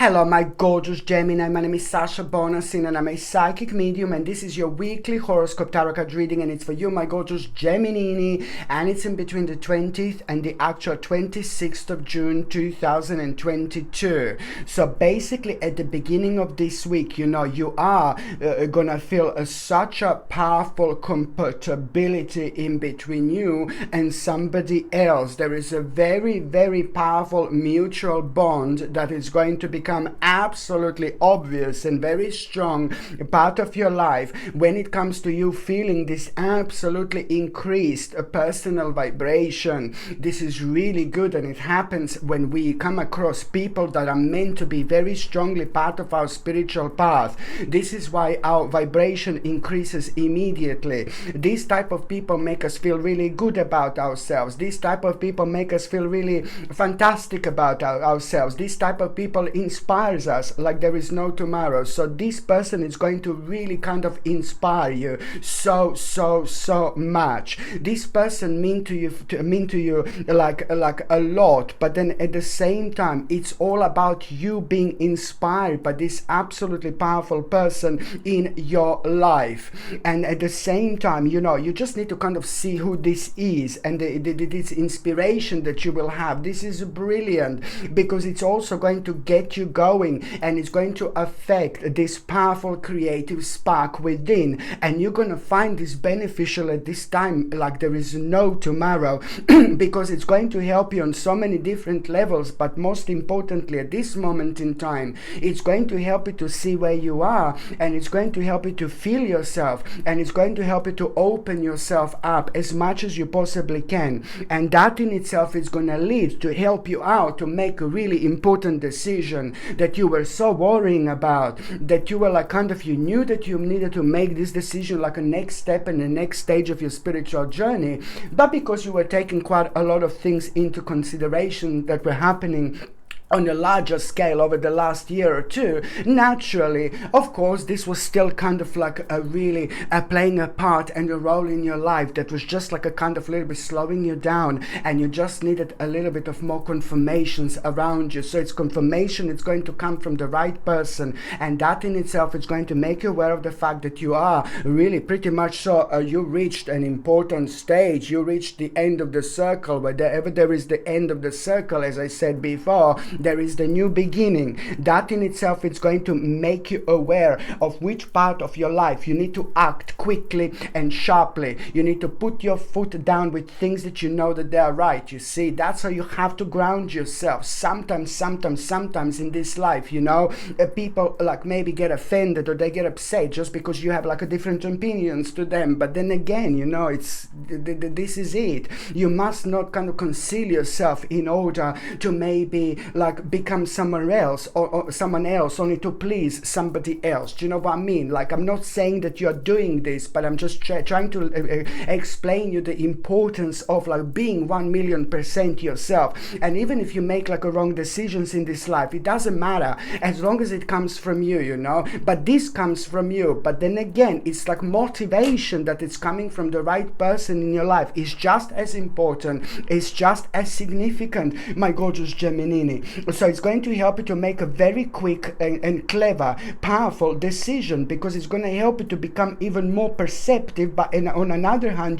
Hello, my gorgeous Gemini. My name is Sasha Bonasin and I'm a psychic medium, and this is your weekly horoscope tarot card reading, and it's for you, my gorgeous Gemini, and it's in between the 20th and the actual 26th of June 2022. So basically at the beginning of this week, you are gonna feel such a powerful compatibility in between you and somebody else. There is a very, very powerful mutual bond that is going to become absolutely obvious and very strong part of your life when it comes to you feeling this absolutely increased personal vibration. This is really good, and it happens when we come across people that are meant to be very strongly part of our spiritual path. This is why our vibration increases immediately. These type of people make us feel really good about ourselves. These type of people make us feel really fantastic about ourselves. These type of people inspires us like there is no tomorrow. So this person is going to really kind of inspire you so much. This person mean to you like a lot, but then at the same time it's all about you being inspired by this absolutely powerful person in your life. And at the same time, you just need to kind of see who this is, and this inspiration that you will have. This is brilliant because it's also going to get you going, and it's going to affect this powerful creative spark within, and you're going to find this beneficial at this time like there is no tomorrow because it's going to help you on so many different levels. But most importantly at this moment in time, it's going to help you to see where you are, and it's going to help you to feel yourself, and it's going to help you to open yourself up as much as you possibly can. And that in itself is going to lead to help you out to make a really important decision that you were so worrying about, that you were like kind of, you knew that you needed to make this decision like a next step and the next stage of your spiritual journey, but because you were taking quite a lot of things into consideration that were happening on a larger scale over the last year or two, naturally, of course, this was still kind of like a really playing a part and a role in your life that was just like a kind of little bit slowing you down, and you just needed a little bit of more confirmations around you. So it's confirmation, it's going to come from the right person, and that in itself is going to make you aware of the fact that you are really pretty much so you reached an important stage. You reached the end of the circle. Wherever there is the end of the circle, as I said before, there is the new beginning. That in itself is going to make you aware of which part of your life you need to act quickly and sharply. You need to put your foot down with things that you know that they are right. You see, that's how you have to ground yourself. Sometimes in this life, people like maybe get offended or they get upset just because you have like a different opinions to them. But then again, it's this is it. You must not kind of conceal yourself in order to maybe like become someone else or someone else only to please somebody else. Do you know what I mean? Like, I'm not saying that you're doing this, but I'm just trying to explain you the importance of like being 1,000,000% yourself. And even if you make like a wrong decisions in this life, it doesn't matter as long as it comes from you, but this comes from you. But then again, it's like motivation that it's coming from the right person in your life is just as important, it's just as significant, my gorgeous Gemini. So it's going to help you to make a very quick and clever, powerful decision, because it's going to help you to become even more perceptive. But on another hand,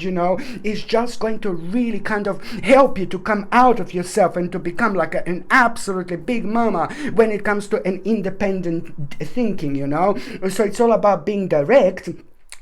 it's just going to really kind of help you to come out of yourself and to become like an absolutely big mama when it comes to an independent thinking, So it's all about being direct,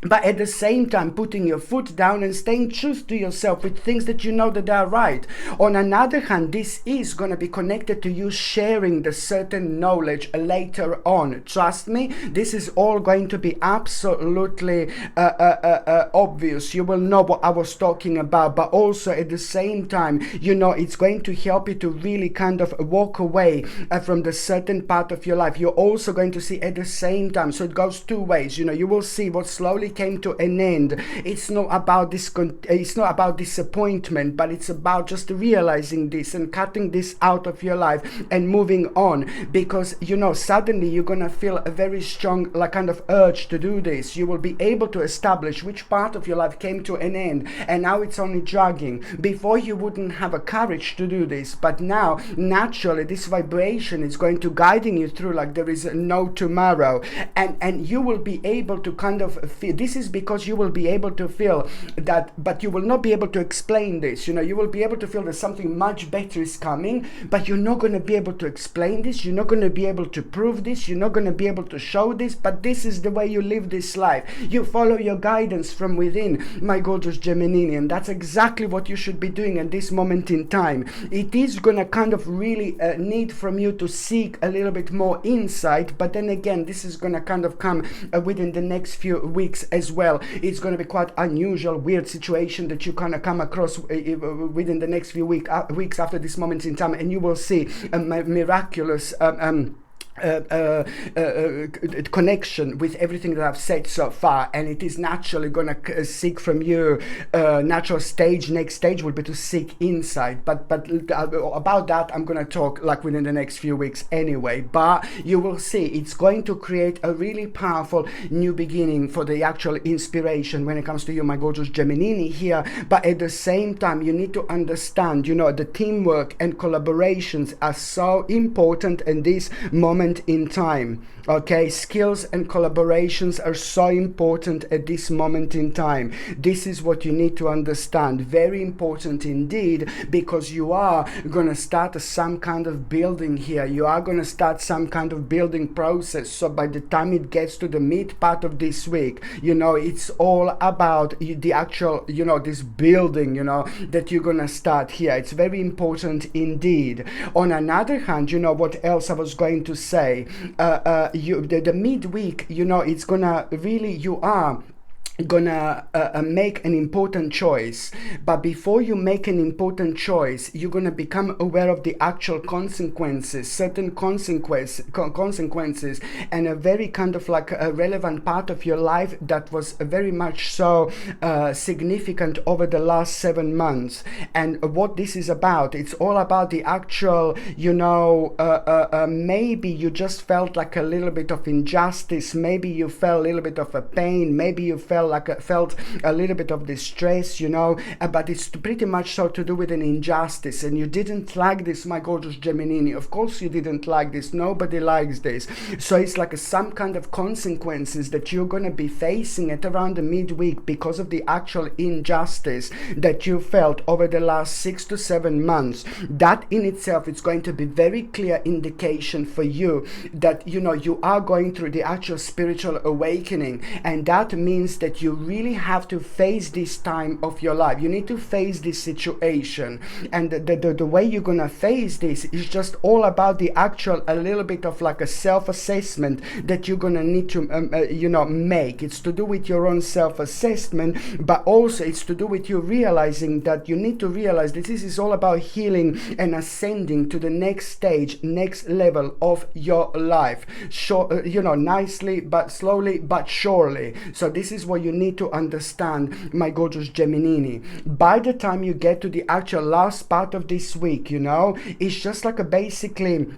but at the same time putting your foot down and staying true to yourself with things that you know that are right. On another hand, this is going to be connected to you sharing the certain knowledge later on. Trust me, this is all going to be absolutely obvious. You will know what I was talking about, but also at the same time, it's going to help you to really kind of walk away from the certain part of your life. You're also going to see at the same time, so it goes two ways. You will see what slowly came to an end. It's not about it's not about disappointment, but it's about just realizing this and cutting this out of your life and moving on, because suddenly you're gonna feel a very strong kind of urge to do this. You will be able to establish which part of your life came to an end and now it's only dragging. Before you wouldn't have a courage to do this, but now naturally this vibration is going to guiding you through like there is no tomorrow, and you will be able to kind of feel this is because you will be able to feel that, but you will not be able to explain this. You will be able to feel that something much better is coming, but you're not going to be able to explain this, you're not going to be able to prove this, you're not going to be able to show this, but this is the way you live this life. You follow your guidance from within, my gorgeous Gemini, and that's exactly what you should be doing at this moment in time. It is going to kind of really need from you to seek a little bit more insight, but then again, this is going to kind of come within the next few weeks as well. It's going to be quite unusual, weird situation that you kind of come across within the next few weeks after this moment in time, and you will see a miraculous connection with everything that I've said so far, and it is naturally going to seek from you natural stage. Next stage will be to seek insight, but about that I'm going to talk like within the next few weeks anyway. But you will see it's going to create a really powerful new beginning for the actual inspiration when it comes to you, my gorgeous Gemini here. But at the same time, you need to understand, the teamwork and collaborations are so important in this moment in time. Okay, skills and collaborations are so important at this moment in time. This is what you need to understand. Very important indeed, because you are going to start some kind of building here. You are going to start some kind of building process. So by the time it gets to the mid part of this week, it's all about the actual, this building, that you're going to start here. It's very important indeed. On another hand, what else I was going to say, the midweek, it's gonna really, you are gonna make an important choice, but before you make an important choice, you're gonna become aware of the actual consequences, certain consequences, and a very kind of like a relevant part of your life that was very much so significant over the last 7 months. And what this is about, it's all about the actual, maybe you just felt like a little bit of injustice, maybe you felt a little bit of a pain, maybe you felt a little bit of distress, but it's pretty much so to do with an injustice, and you didn't like this, my gorgeous Gemini. Of course you didn't like this. Nobody likes this. So it's like some kind of consequences that you're going to be facing at around the midweek because of the actual injustice that you felt over the last 6 to 7 months. That in itself is going to be very clear indication for you that you are going through the actual spiritual awakening, and that means that you really have to face this time of your life. You need to face this situation, and the way you're gonna face this is just all about the actual, a little bit of like a self-assessment that you're gonna need to make. It's to do with your own self-assessment, but also it's to do with you realizing that you need to realize that this is all about healing and ascending to the next stage, next level of your life. Nicely but slowly but surely. So this is what you need to understand, my gorgeous Gemini. By the time you get to the actual last part of this week, it's just like a basically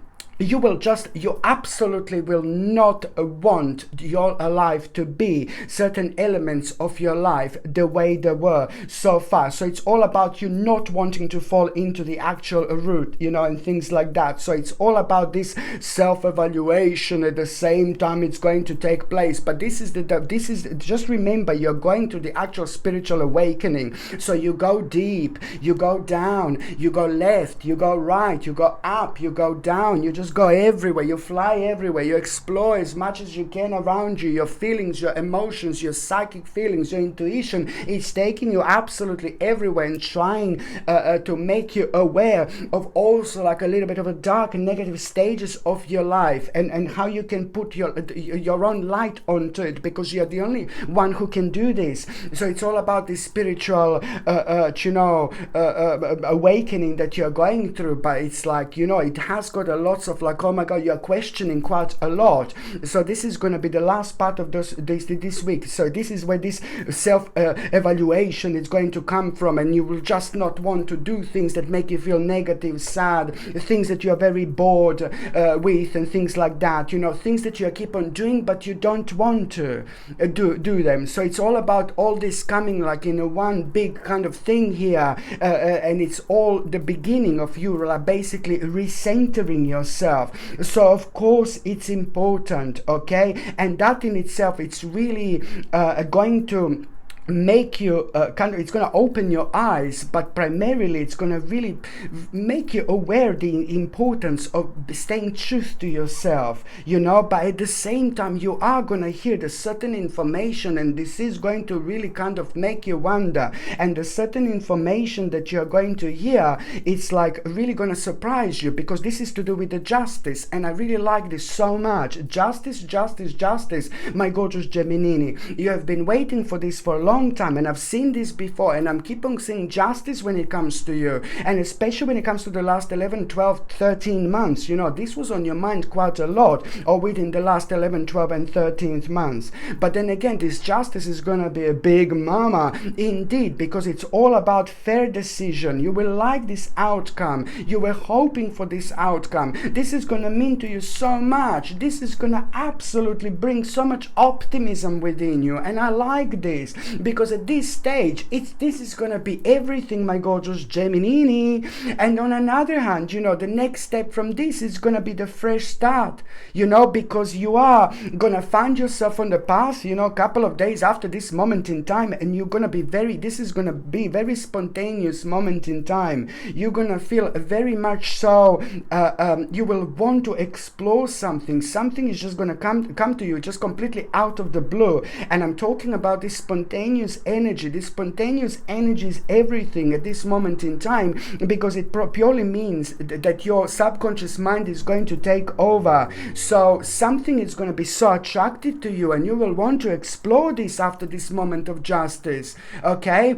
you absolutely will not want your life to be certain elements of your life the way they were so far. So it's all about you not wanting to fall into the actual route, and things like that. So it's all about this self-evaluation. At the same time, it's going to take place. But this is just remember, you're going to the actual spiritual awakening. So you go deep, you go down, you go left, you go right, you go up, you go down, you just go everywhere, you fly everywhere, you explore as much as you can around you. Your feelings, your emotions, your psychic feelings, your intuition, it's taking you absolutely everywhere and trying to make you aware of also like a little bit of a dark and negative stages of your life, and how you can put your own light onto it, because you're the only one who can do this. So it's all about this spiritual awakening that you're going through. But it's like, it has got a lots of of like, oh my God, you're questioning quite a lot. So this is going to be the last part of this week. So this is where this self-evaluation is going to come from, and you will just not want to do things that make you feel negative, sad, things that you're very bored with, and things like that, you know, things that you keep on doing but you don't want to do them. So it's all about all this coming like in a one big kind of thing here, and it's all the beginning of you like basically recentering yourself. So of course it's important, okay, and that in itself, it's really going to make you it's going to open your eyes, but primarily it's going to really make you aware the importance of staying true to yourself, you know. But at the same time, you are going to hear the certain information, and this is going to really kind of make you wonder, and the certain information that you're going to hear, it's like really going to surprise you, because this is to do with the justice, and I really like this so much. Justice, justice, justice, my gorgeous Gemini. You have been waiting for this for a long time, and I've seen this before, and I'm keep on seeing justice when it comes to you, and especially when it comes to the last 11, 12, 13 months. You know, this was on your mind quite a lot, or within the last 11, 12 and 13th months. But then again, this justice is gonna be a big mama indeed, because it's all about fair decision. You will like this outcome. You were hoping for this outcome. This is gonna mean to you so much. This is gonna absolutely bring so much optimism within you, and I like this, because at this stage, this is going to be everything, my gorgeous Gemini. And on another hand, you know, the next step from this is going to be the fresh start, you know, because you are going to find yourself on the path, you know, a couple of days after this moment in time, and you're going to be this is going to be very spontaneous moment in time. You're going to feel very much so, you will want to explore something. Something is just going to come to you just completely out of the blue. And I'm talking about this spontaneous energy. This spontaneous energy is everything at this moment in time, because it purely means that your subconscious mind is going to take over. So something is going to be so attractive to you, and you will want to explore this after this moment of justice, okay?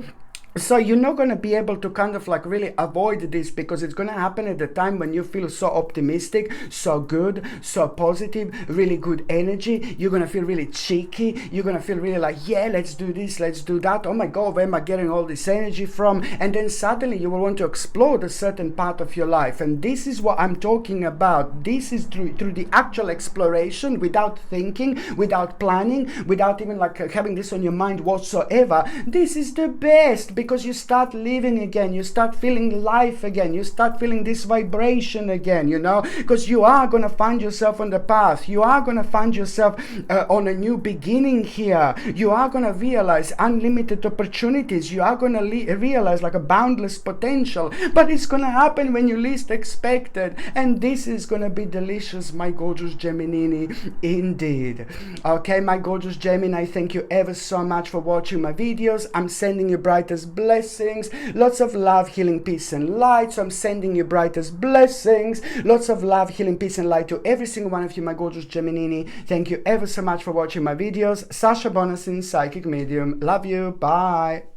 So you're not going to be able to kind of like really avoid this, because it's going to happen at the time when you feel so optimistic, so good, so positive, really good energy. You're going to feel really cheeky. You're going to feel really like, yeah, let's do this, let's do that. Oh my God, where am I getting all this energy from? And then suddenly you will want to explore a certain part of your life. And this is what I'm talking about. This is through the actual exploration, without thinking, without planning, without even like having this on your mind whatsoever. This is the best, because you start living again, you start feeling life again, you start feeling this vibration again, you know, because you are going to find yourself on the path. You are going to find yourself on a new beginning here. You are going to realize unlimited opportunities. You are going to realize like a boundless potential, but it's going to happen when you least expect it. And this is going to be delicious, my gorgeous Gemini, indeed. Okay, my gorgeous Gemini, thank you ever so much for watching my videos. I'm sending you brightest blessings, lots of love, healing, peace and light. So I'm sending you brightest blessings, lots of love, healing, peace and light to every single one of you, my gorgeous Gemini. Thank you ever so much for watching my videos. Sasha Bonasin, psychic medium. Love you. Bye.